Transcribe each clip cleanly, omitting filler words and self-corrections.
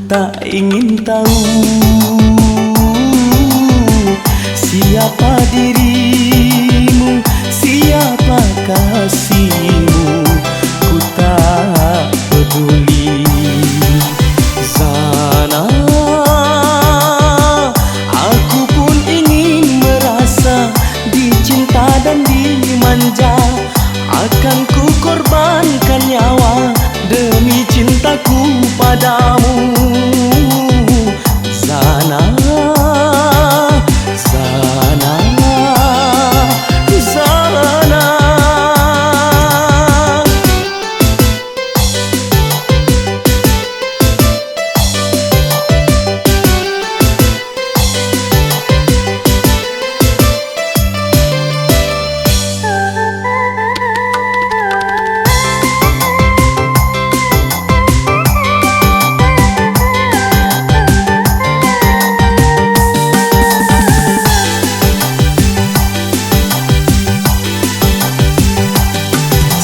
tak ingin tahu siapa dirimu, siapa kasihmu. Ku tak peduli. Sana aku pun ingin merasa dicinta dan dimanja. Akan ku korbankan nyawa demi cintaku padamu. Sana, sana, sana.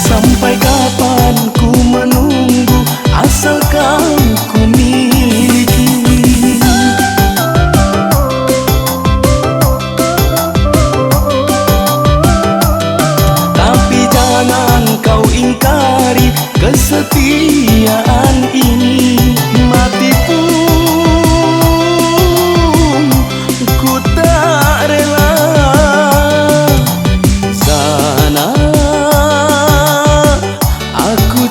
Sampai kapan ku menunggu, asalkan ku miliki. Tapi jangan kau ingkari kesetiaan ini. Mati pun ku tak rela. Sana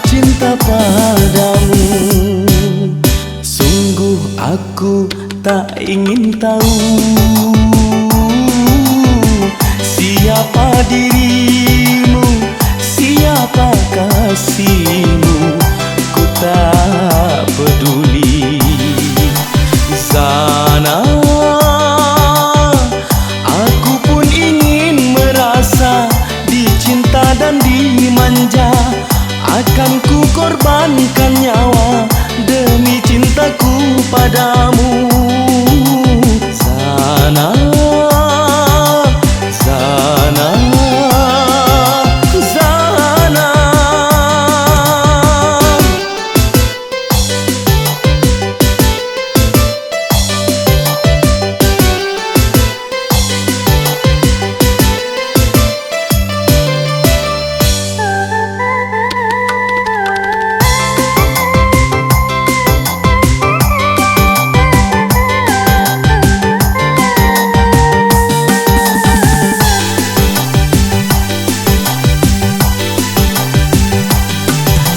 cinta padamu. Sungguh aku tak ingin tahu siapa dirimu, siapa kasihmu. Ku tak peduli. Sana aku pun ingin merasa dicinta dan dimanja. Akan ku korbankan nyawa demi cintaku padamu. Sana, sana, sana.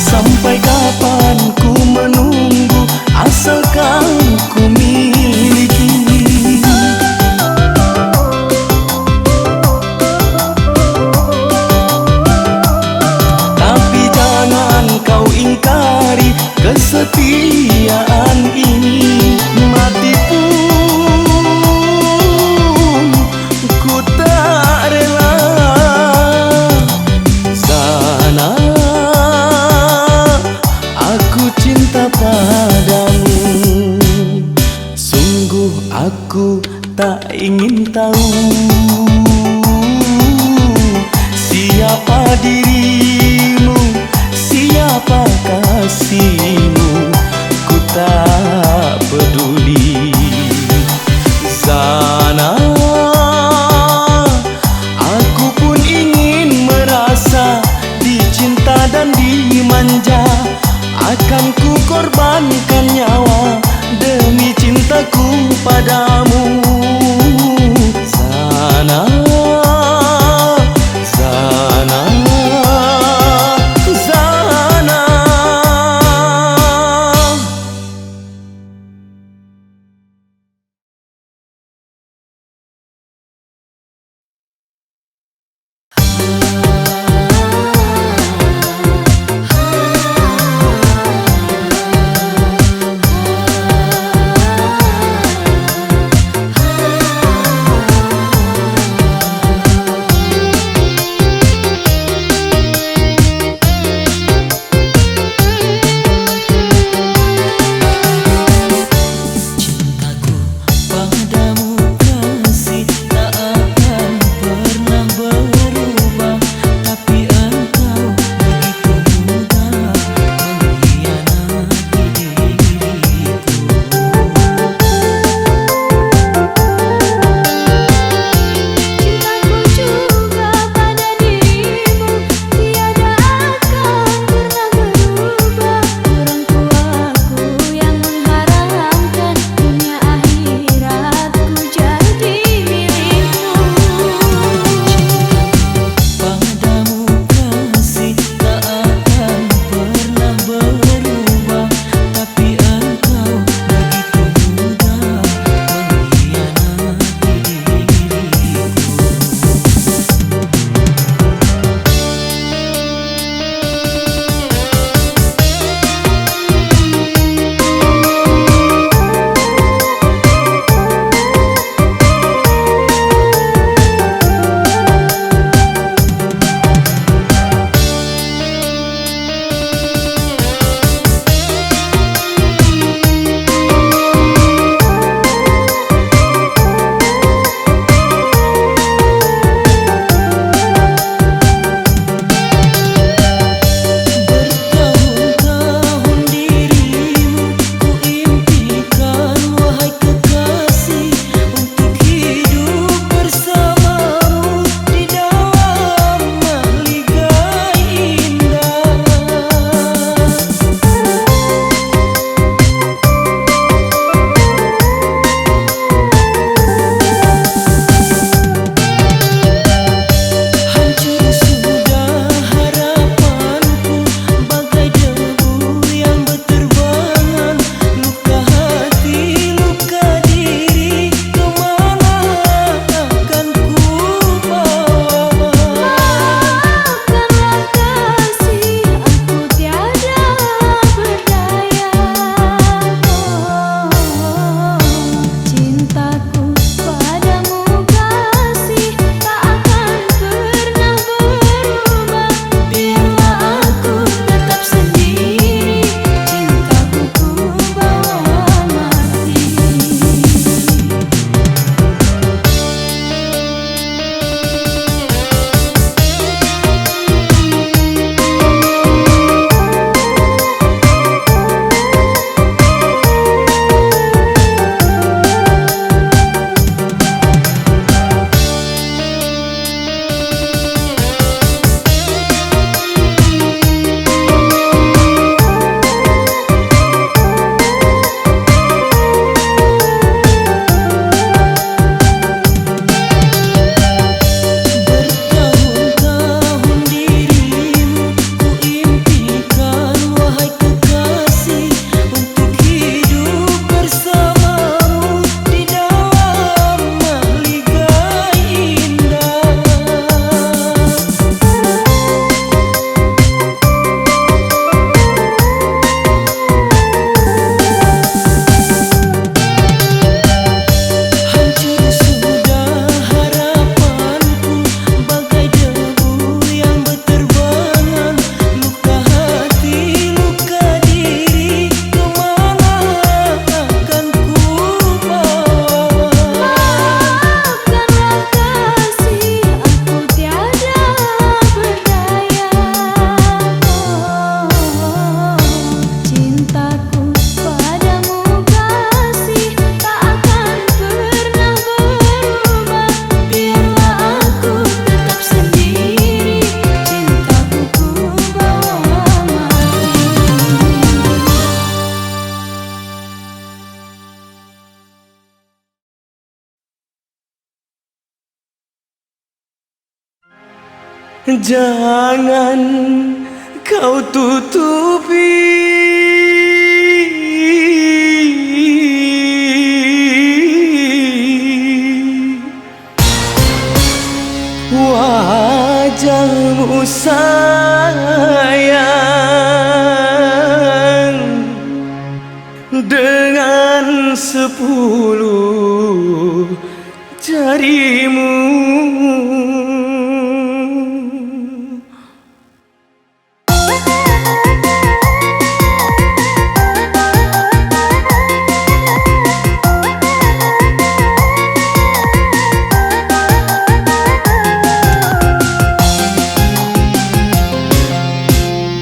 Sampai kapan ku menunggu, asalkan ku miliki. Tapi jangan kau ingkari kesetiaan ini. Mati pun ku tak rela. Sana cinta padamu. Sungguh aku tak ingin tahu siapa dirimu, siapa kasihmu. Ku tak peduli. Sana aku pun ingin merasa dicinta dan dimanja. Akan ku korbankan nyawa demi cintaku padamu. Sana, sana, sana. Jangan kau tutupi wajahmu sayang dengan 10 jarimu.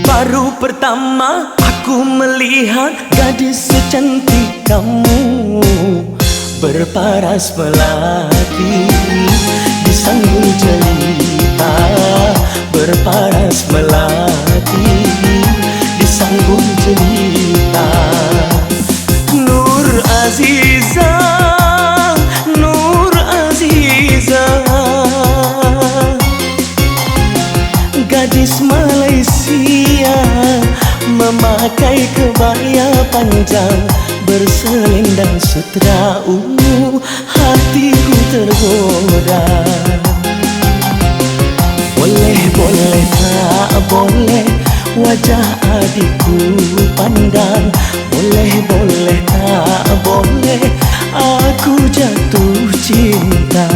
Baru pertama aku melihat gadis secantik kamu, berparas melati di sanggul jelita, berparas melati di sanggul jelita. Nur Aziza, Nur Aziza, gadis Malaysia, memakai kebaya panjang, berselendang sutra ungu, hatiku tergoda. Boleh, boleh, tak boleh wajah adikku pandang. Boleh, boleh, tak boleh aku jatuh cinta.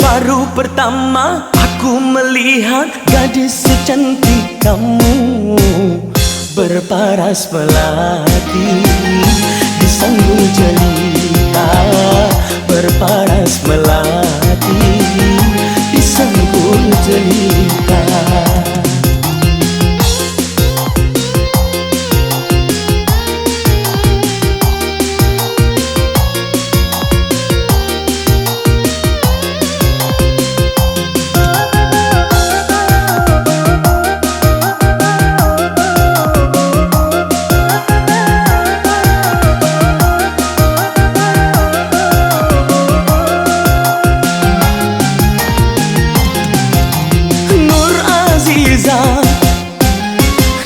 Baru pertama aku melihat gadis secantik kamu, berparas melati di sanggul jelita, berparas melati di sanggul jelita.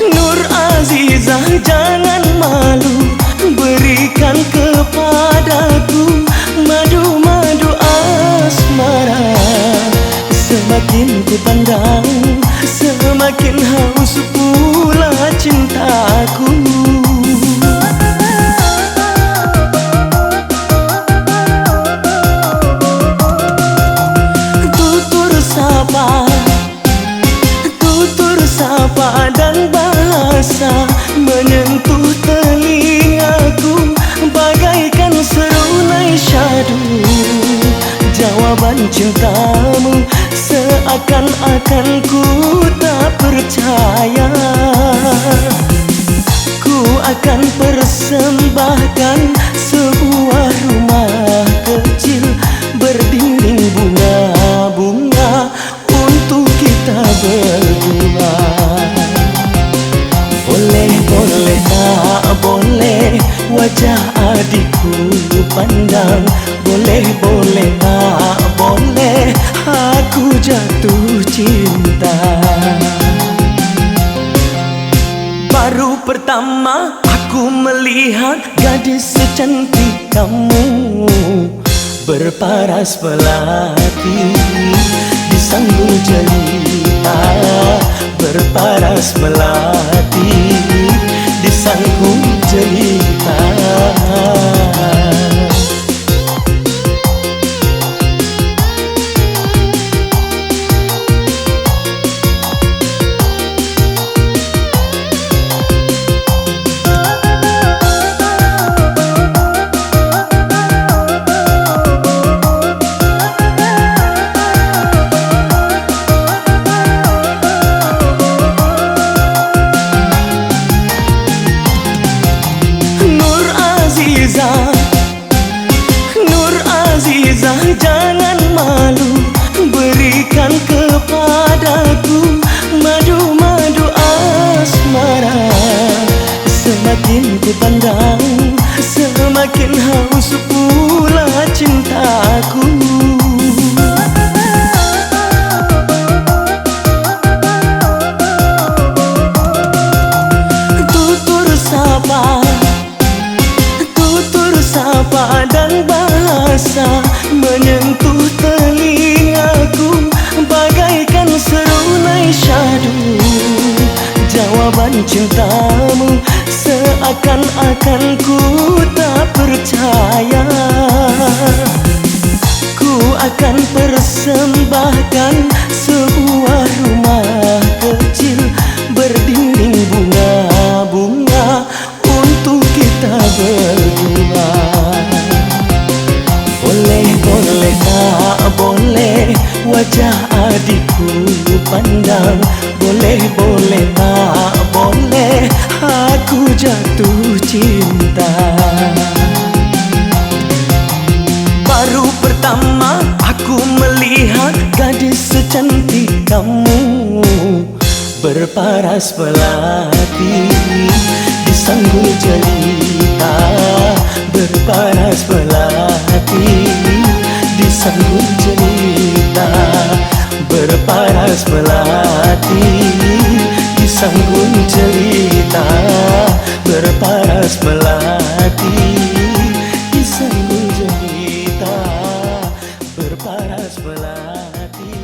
Nur Aziza, jangan malu, berikan kepadaku madu-madu asmara. Semakin ku pandang, semakin haus pula cintaku. Sapa dan bahasa menyentuh telingaku bagaikan serunai syadu. Jawaban cintamu seakan-akan ku tak percaya. Ku akan persembahkan sebuah rumah kecil berdinding bunga-bunga untuk kita berdua. Boleh, boleh, tak boleh wajah adikku pandang. Boleh, boleh, tak boleh aku jatuh cinta. Baru pertama aku melihat gadis secantik kamu, berparas melati di sanggul jelita, berparas melati di sanggul jelita. Nur Aziza, jangan malu, berikan kepadaku madu-madu asmara. Semakin ku pandang, semakin haus pula cintaku. cinta menyentuh telingaku bagaikan serunai syadu. Jawaban cintamu seakan-akan ku tak percaya. Ku akan persembahkan sebuah rumah kecil berdinding bunga-bunga untuk kita berdua. Boleh, boleh, tak boleh wajah adikku pandang. Boleh, boleh, tak boleh aku jatuh cinta. Baru pertama aku melihat gadis secantik kamu berparas melati di sanggul jelita. Berparas melati di sanggul jelita. Berparas melati di sanggul jelita. Berparas melati di sanggul jelita. Berparas melati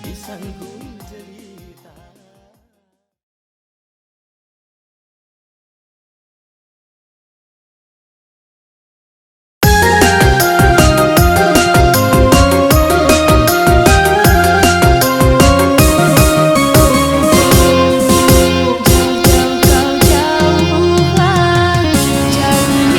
di sanggul jelita. Jauh-jauh-jauhlah, jauh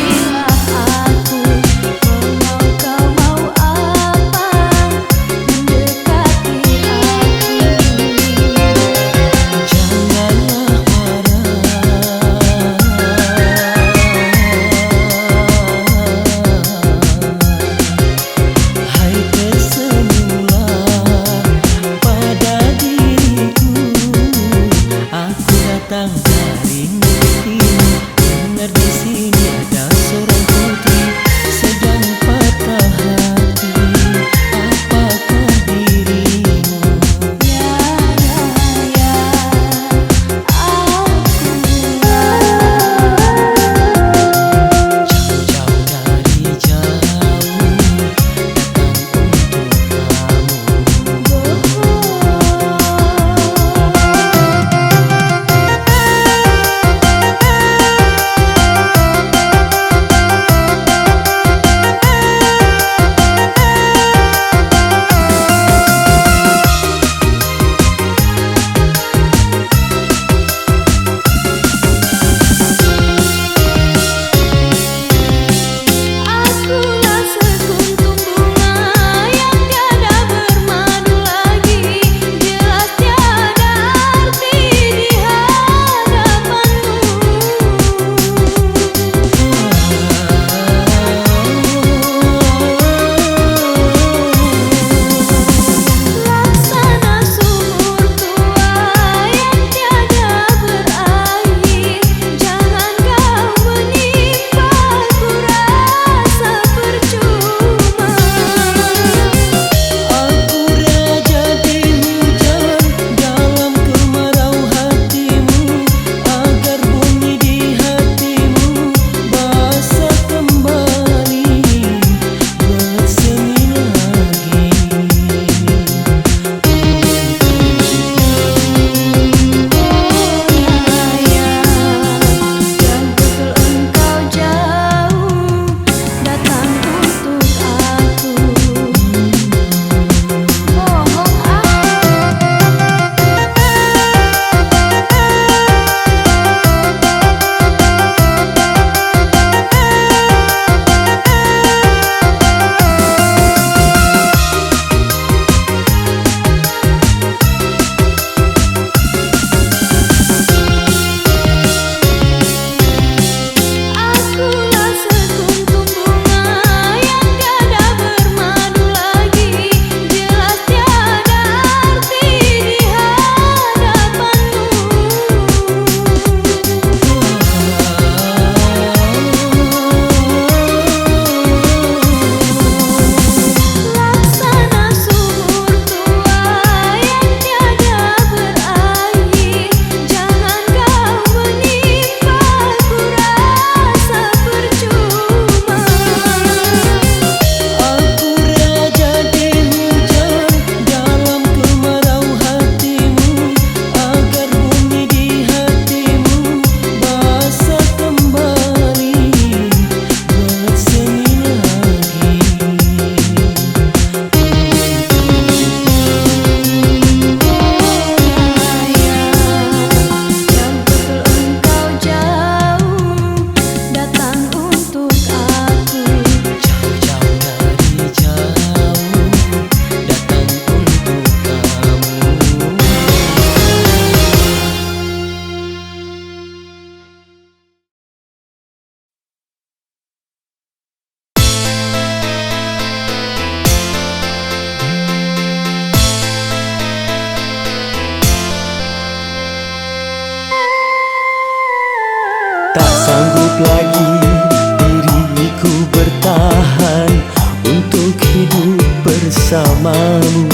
bersamamu.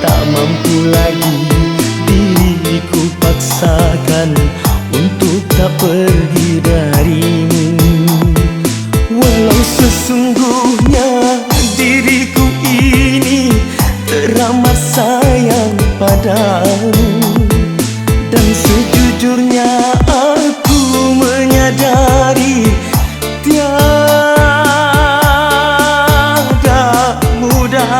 Tak mampu lagi diriku paksakan untuk tak pergi darimu. Walau sesungguhnya diriku ini teramat sayang padamu, dan sejujurnya aku menyadari tiada mudah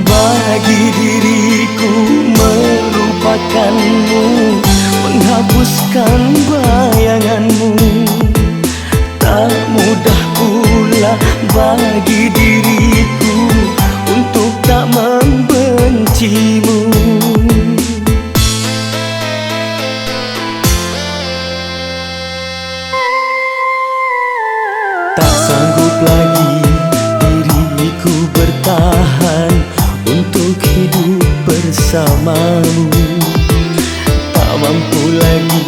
bagi diriku melupakanmu, menghapuskan bayanganmu. Tak mudah pula bagi diriku untuk tak membencimu. Tak sanggup lagi diriku bertahan untuk hidup bersamamu. Tak mampu lagi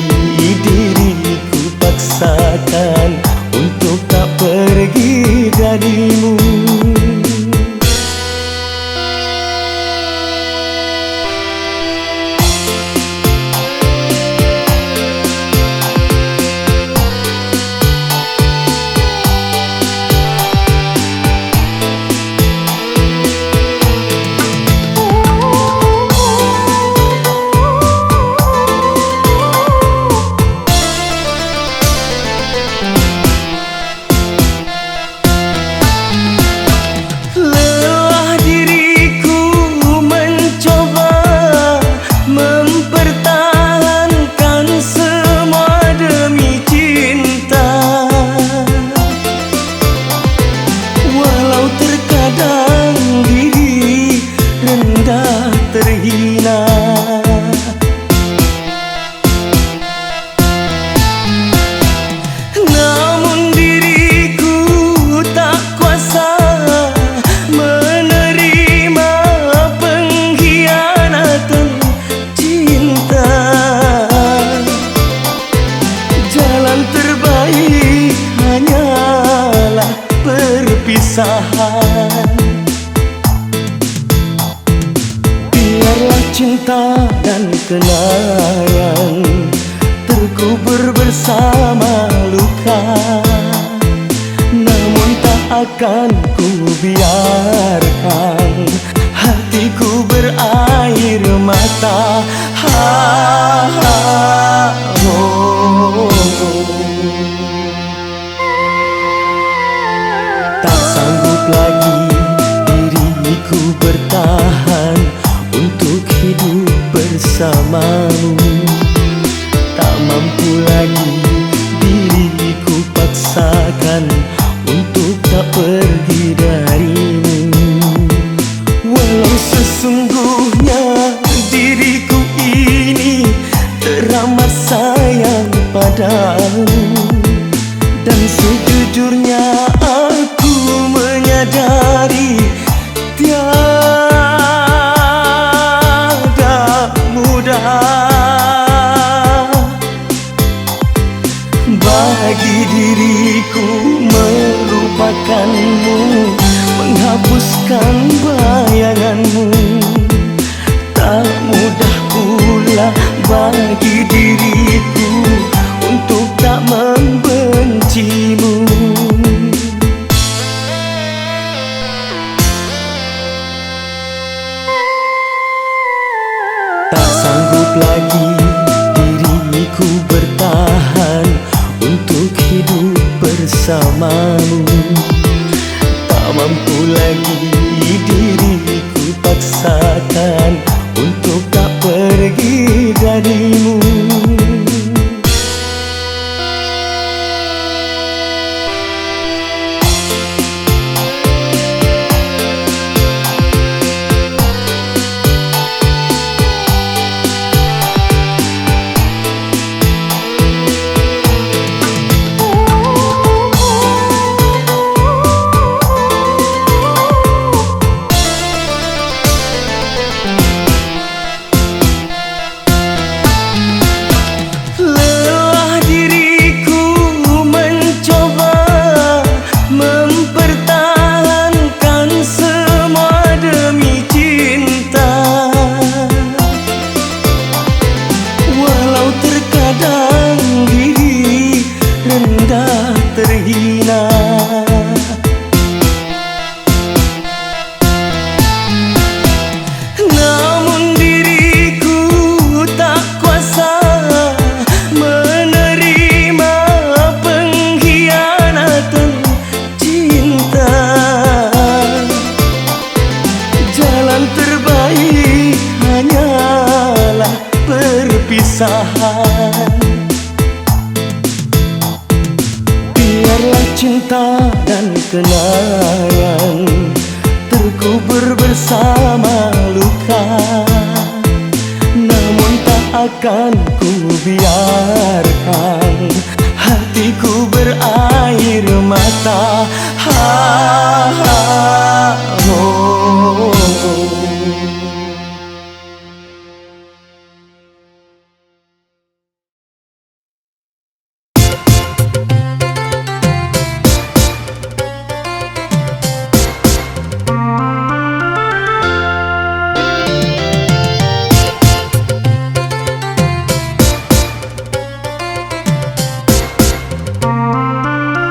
diriku paksakan untuk tak pergi darimu. Namun diriku tak kuasa menerima pengkhianatan cinta. Jalan terbaik hanyalah perpisahan. Biarlah cinta dan kenangan terkubur bersama luka, namun tak akan ku biarkan hatiku berair mata. Tak sanggup lagi diriku bertahan untuk hidup bersamamu. Tak mampu lagi diriku paksakan untuk tak pergi darimu. Walau sesungguhnya diriku ini teramat sayang padamu, dan sejujurnya aku menyadari tiada mudah bagi diriku melupakanmu, menghapuskan bayanganmu. Tak mudah pula bagi diriku untuk tak membencimu. Tak sanggup lagi diriku bertahan untuk hidup bersamamu. Tak mampu lagi diriku paksakan untuk tak pergi darimu. Biarlah cinta dan kenangan terkubur bersama luka, namun tak akan ku biarkan hatiku berair mata. Oh.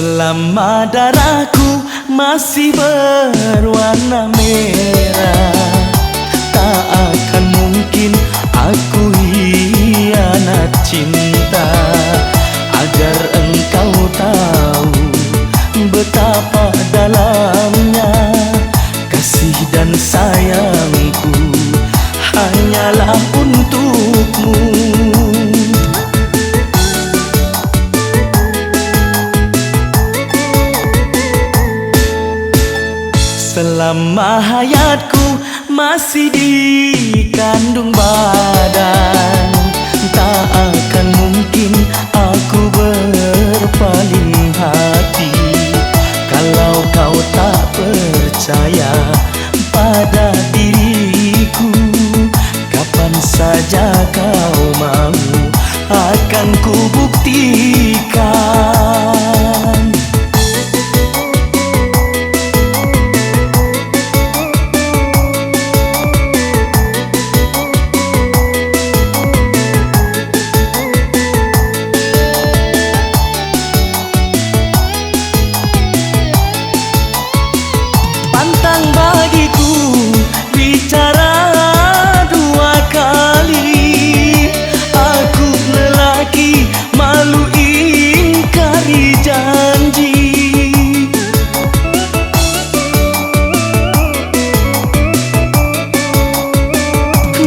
Selama darahku masih berwarna merah, tak akan mungkin aku hianat cinta. Agar engkau tahu betapa dalamnya kasih dan sayangku hanyalah untukmu. Selama hayatku masih dikandung badan, tak akan mungkin aku berpaling hati. Kalau kau tak percaya pada diriku, kapan saja kau mau akan ku buktikan. Pantang bagiku bicara dua kali, aku lelaki malu ingkari janji.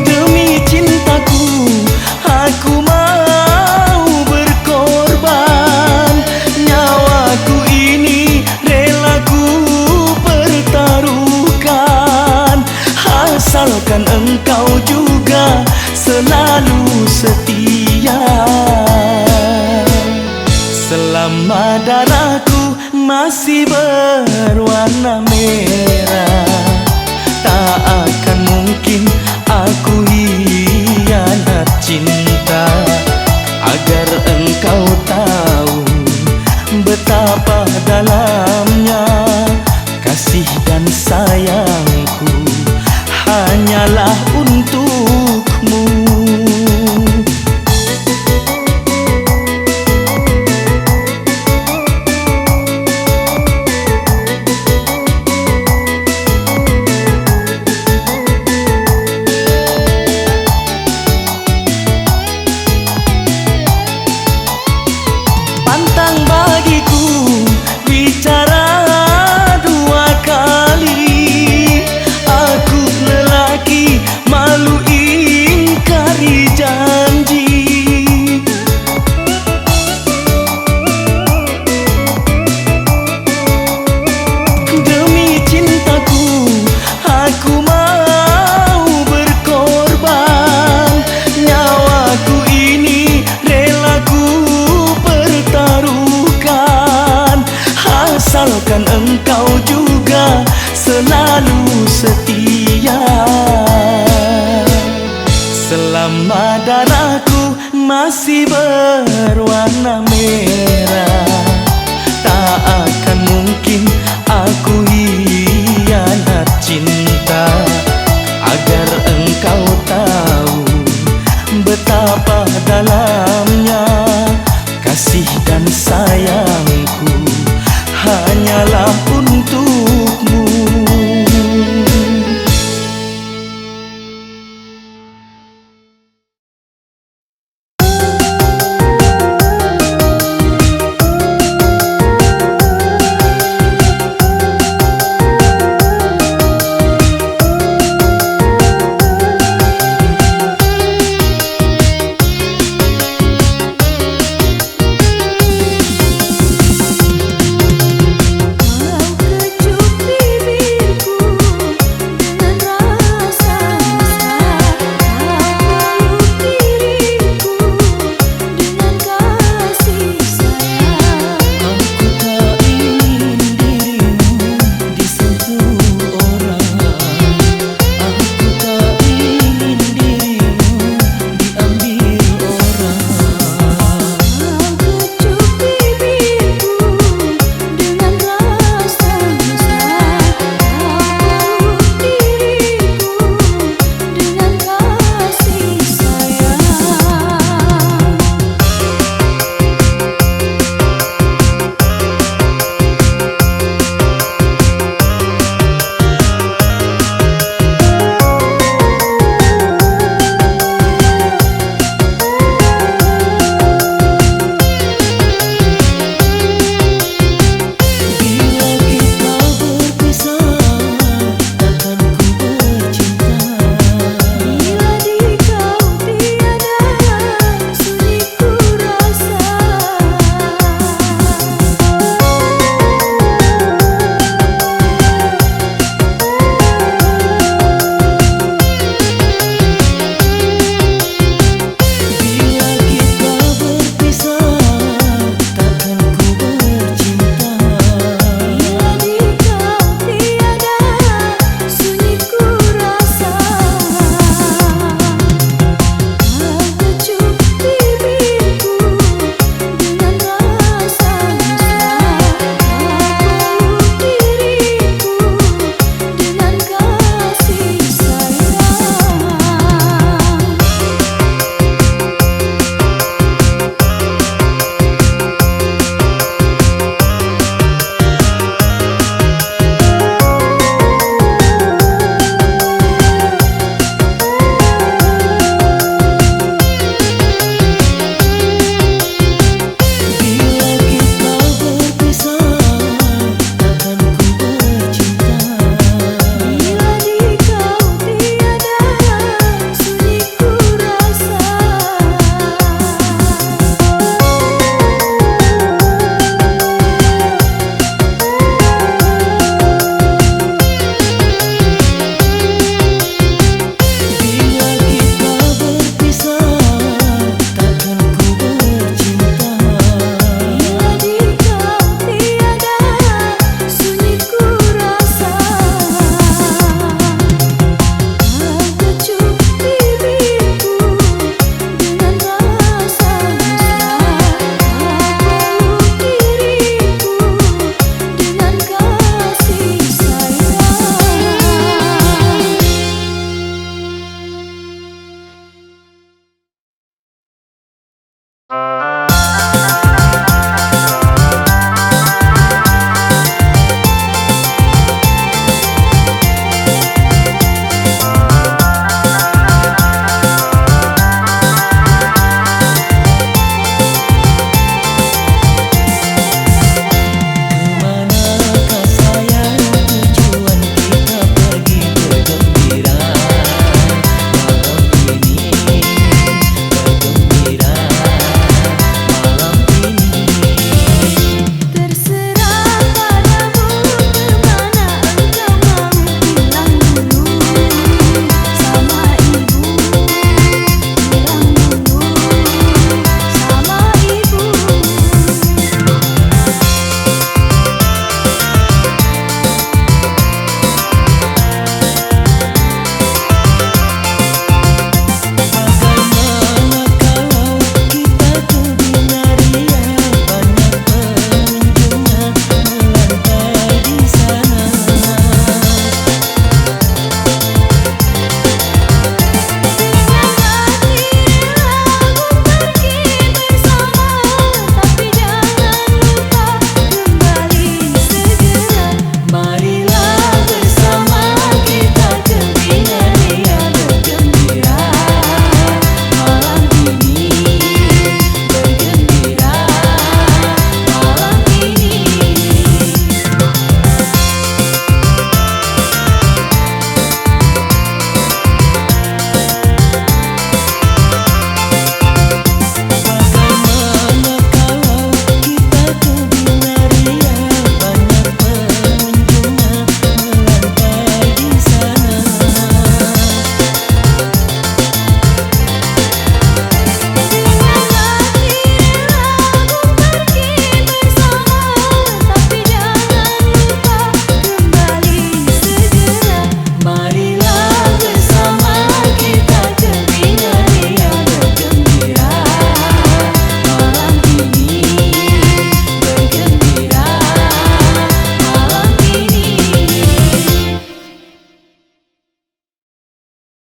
Demi cintaku aku mau berkorban, nyawaku ini rela ku pertaruhkan, asalkan engkau juga selalu setia. Selama darahku masih berwarna merah, tak akan mungkin aku hianat cinta. Agar engkau tahu betapa dalamnya kasih dan sayangku hanyalah untukmu. Pantang bagiku bicara dua kali, aku lelaki malu ingkari janji. Demi cintaku aku mau berkorban, nyawaku ini rela ku pertaruhkan, asalkan engkau juga selalu setia. Selama darahku masih berwarna merah,